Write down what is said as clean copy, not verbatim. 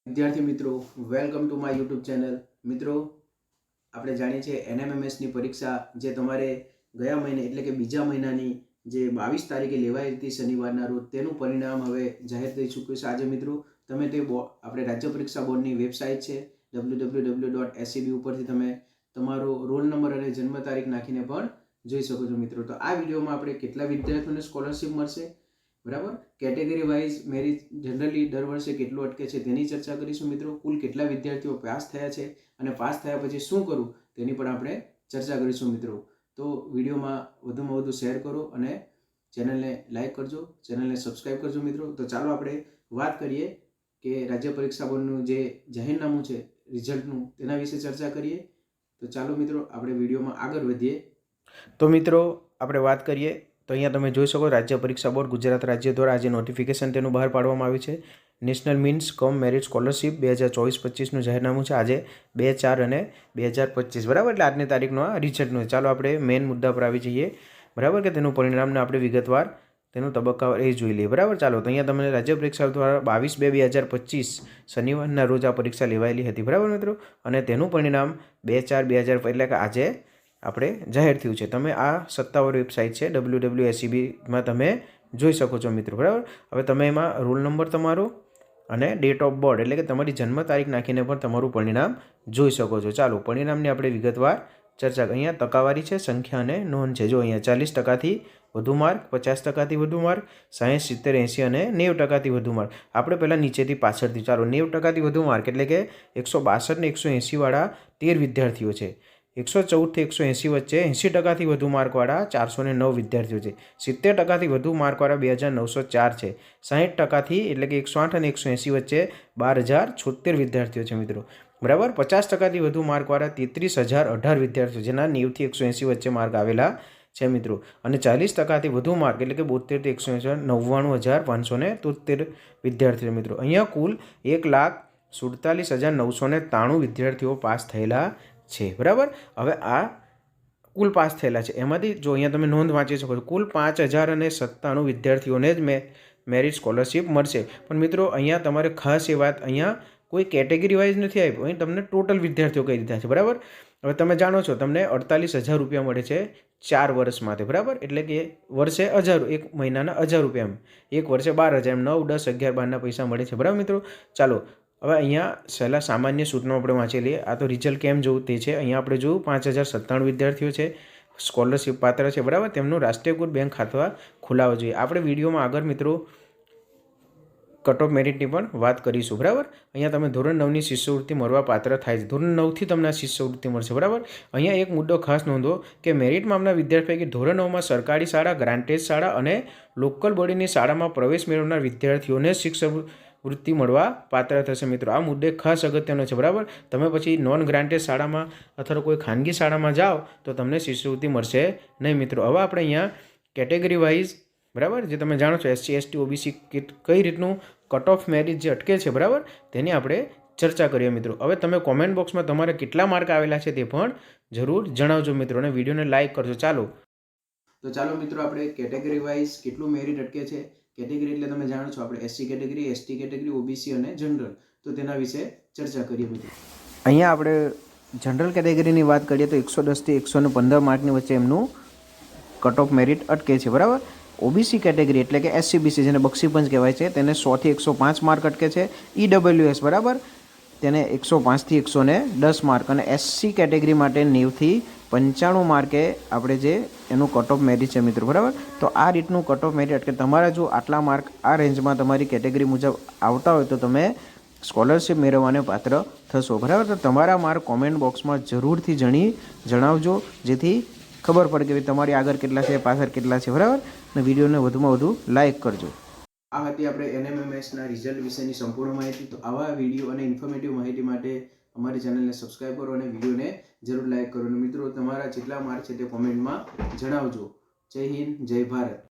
વિદ્યાર્થી મિત્રો, welcome to my YouTube channel. મિત્રો, આપણે જાણીએ છીએ એનએમએમએસની પરીક્ષા જે તમારે ગયા મહિને એટલે કે બીજા મહિનાની જે 22 તારીખે લેવાઈ હતી શનિવારના રોજ, તેનું પરિણામ હવે જાહેર થઈ ચૂક્યું છે. આજે મિત્રો તમે તે આપણે રાજ્ય પરીક્ષા બોર્ડની વેબસાઇટ છે www.scb ઉપરથી તમે તમારો રોલ નંબર અને જન્મ તારીખ નાખીને પણ જોઈ શકો છો. મિત્રો, તો આ વિડીયોમાં આપણે કેટલા વિદ્યાર્થીઓને સ્કોલરશિપ મળશે, બરાબર, કેટેગરી વાઇઝ મેરિટ જનરલી દર વર્ષે કેટલું અટકે છે તેની ચર્ચા કરીશું. મિત્રો, કુલ કેટલા વિદ્યાર્થીઓ પાસ થયા છે અને પાસ થયા પછી શું કરવું તેની પણ આપણે ચર્ચા કરીશું. મિત્રો, તો વિડીયોમાં વધુમાં વધુ શેર કરો અને ચેનલને લાઈક કરજો, ચેનલને સબસ્ક્રાઈબ કરજો. મિત્રો, તો ચાલો આપણે વાત કરીએ કે રાજ્ય પરીક્ષા બોર્ડનું જે જાહેરનામું છે રિઝલ્ટનું, તેના વિશે ચર્ચા કરીએ. તો ચાલો મિત્રો આપણે વિડીયોમાં આગળ વધીએ. તો મિત્રો, આપણે વાત કરીએ તો અહીંયા તમે જોઈ શકો રાજ્ય પરીક્ષા બોર્ડ ગુજરાત રાજ્ય દ્વારા આજે નોટિફિકેશન તેનું બહાર પાડવામાં આવ્યું છે. National means cum merit scholarship 2024-25નું જાહેરનામું છે આજે 2/4 અને 2025, બરાબર. એટલે આજની તારીખનો આ રિઝલ્ટનું. ચાલો આપણે મેઇન મુદ્દા પર આવી જઈએ, બરાબર, કે તેનું પરિણામને આપણે વિગતવાર તેનું તબક્કાવાર એ જોઈ લઈએ, બરાબર. ચાલો, તો અહીંયા તમને રાજ્ય પરીક્ષા દ્વારા 22/2/2025 શનિવારના રોજ આ પરીક્ષા લેવાયેલી હતી, બરાબર મિત્રો, અને તેનું પરિણામ 2/4/2025 એટલે કે આજે આપણે જાહેર થયું છે. તમે આ સત્તાવાર વેબસાઇટ છે www.scb તમે જોઈ શકો છો મિત્રો, બરાબર. હવે તમે એમાં રોલ નંબર તમારો અને ડેટ ઓફ બર્થ એટલે કે તમારી જન્મ તારીખ નાખીને પણ તમારું પરિણામ જોઈ શકો છો. ચાલો, પરિણામની આપણે વિગતવાર ચર્ચા. અહીંયા ટકાવારી છે, સંખ્યા અને નોંધ છે. જો અહીંયા 40%થી વધુ માર્ક, 50%થી વધુ માર્ક, 60, 70, 80 અને 90%થી વધુ માર્ક. આપણે પહેલાં નીચેથી પાછળથી ચાલો. 90%થી વધુ માર્ક એટલે કે 162 ને 180 વાળા 13 વિદ્યાર્થીઓ છે. 114થી 180 વચ્ચે 80%થી વધુ માર્કવાળા 409 વિદ્યાર્થીઓ છે. 70%થી વધુ માર્કવાળા 2904 છે. 60%થી એટલે કે 108 અને 180 વચ્ચે 12076 વિદ્યાર્થીઓ છે મિત્રો, બરાબર. 50%થી વધુ માર્કવાળા 33018 વિદ્યાર્થીઓ, જેના 90થી 180 વચ્ચે માર્ક આવેલા છે મિત્રો. અને 40%થી વધુ માર્ક એટલે કે 72થી 180 99573 વિદ્યાર્થીઓ મિત્રો. અહીંયા કુલ 1,47,993 વિદ્યાર્થીઓ પાસ થયેલા છે, બરાબર. હવે આ કુલ પાસ થયેલા છે એમાંથી જો અહીંયા તમે નોંધ વાંચી શકો છો, કુલ 5097 વિદ્યાર્થીઓને જ મેરિટ સ્કોલરશિપ મળશે. પણ મિત્રો, અહીંયા તમારે ખાસ એ વાત, અહીંયા કોઈ કેટેગરી વાઇઝ નથી આપ્યું, અહીં તમને ટોટલ વિદ્યાર્થીઓ કહી દીધા છે, બરાબર. હવે તમે જાણો છો તમને 48,000 રૂપિયા મળે છે 4 વર્ષ માટે, બરાબર. એટલે કે વર્ષે 1000, એક મહિનાના 1000 રૂપિયા, એમ એક વર્ષે 12,000, એમ 9, 10, 11, 12ના પૈસા મળે છે, બરાબર મિત્રો. ચાલો, હવે અહીંયા સહેલા સામાન્ય સૂચનો આપણે વાંચી લઈએ. આ તો રિઝલ્ટ કેમ જોવું તે છે. અહીંયા આપણે જોયું 5097 વિદ્યાર્થીઓ છે સ્કોલરશિપ પાત્ર છે, બરાબર. તેમનું રાષ્ટ્રીયકૃત બેંક ખાતા ખોલાવવા જોઈએ. આપણે વિડીયોમાં આગળ મિત્રો કટ ઓફ મેરિટની પણ વાત કરીશું, બરાબર. અહીંયા તમે ધોરણ 9ની શિષ્યવૃત્તિ મળવા પાત્ર થાય છે. ધોરણ 9થી તમને આ શિષ્યવૃત્તિ મળશે, બરાબર. અહીંયા એક મુદ્દો ખાસ નોંધો કે મેરિટમાં આપણા વિદ્યાર્થી પૈકી ધોરણ 9માં સરકારી શાળા, ગ્રાન્ટેડ શાળા અને લોકલ બોડીની શાળામાં પ્રવેશ મેળવનાર વિદ્યાર્થીઓને શિષ્યવૃત્તિ મળવા પાત્ર થશે મિત્રો. આ મુદ્દે ખાસ અગત્યનો છે, બરાબર. તમે પછી નોન ગ્રાન્ટેડ શાળામાં અથવા કોઈ ખાનગી શાળામાં જાઓ તો તમને શિષ્યવૃત્તિ મળશે નહીં મિત્રો. હવે આપણે અહીંયા કેટેગરી વાઇઝ, બરાબર, જે તમે જાણો છો SC, ST, OBC કઈ રીતનું કટ ઓફ મેરિટ જે અટકે છે, બરાબર, તેની આપણે ચર્ચા કરીએ મિત્રો. હવે તમે કોમેન્ટ બોક્સમાં તમારે કેટલા માર્ક આવેલા છે તે પણ જરૂર જણાવજો મિત્રો, અને વિડીયોને લાઇક કરજો. ચાલો, તો ચાલો મિત્રો, આપણે કેટેગરી વાઇઝ કેટલું મેરિટ અટકે છે. કેટેગરી એટલે તમે જાણો છો આપણે SC category, ST category, OBC અને જનરલ, તો તેના વિશે ચર્ચા કરીએ મિત્રો. અહીંયા આપણે જનરલ કેટેગરીની વાત કરીએ તો 110થી 115 માર્કની વચ્ચે એમનું કટ ઓફ મેરિટ અટકે છે, બરાબર. OBC કેટેગરી એટલે કે SCBC, જેને બક્ષીપંચ કહેવાય છે, તેને 100થી 105 માર્ક અટકે છે. EWS, બરાબર, તેને 105થી 110 માર્ક. અને SC કેટેગરી માટે 90થી 95 માર્કે આપણે જે એનું કટ ઓફ મેરિટ છે મિત્રો, બરાબર. તો આ રીતનું કટ ઓફ મેરિટ અટકે. તમારા જો આટલા માર્ક આ રેન્જમાં તમારી કેટેગરી મુજબ આવતા હોય તો તમે સ્કોલરશિપ મેળવવાને પાત્ર થશો, બરાબર. તો તમારા માર્ક કોમેન્ટ બોક્સમાં જરૂરથી જણાવજો, જેથી ખબર પડે કે તમારી આગળ કેટલા છે, પાછળ કેટલા છે, બરાબર. અને વિડીયોને વધુમાં વધુ લાઇક કરજો. આ હતી આપણે એનએમએમએસના રિઝલ્ટ વિશેની સંપૂર્ણ માહિતી. તો આવા વિડીયો અને ઇન્ફોર્મેટિવ માહિતી માટે અમારી ચેનલને સબસ્ક્રાઈબ કરો અને વિડીયોને જરૂર લાઇક કરો. અને મિત્રો, તમારા જેટલા માર્ક છે તે કોમેન્ટમાં જણાવજો. જય હિન્દ, જય ભારત.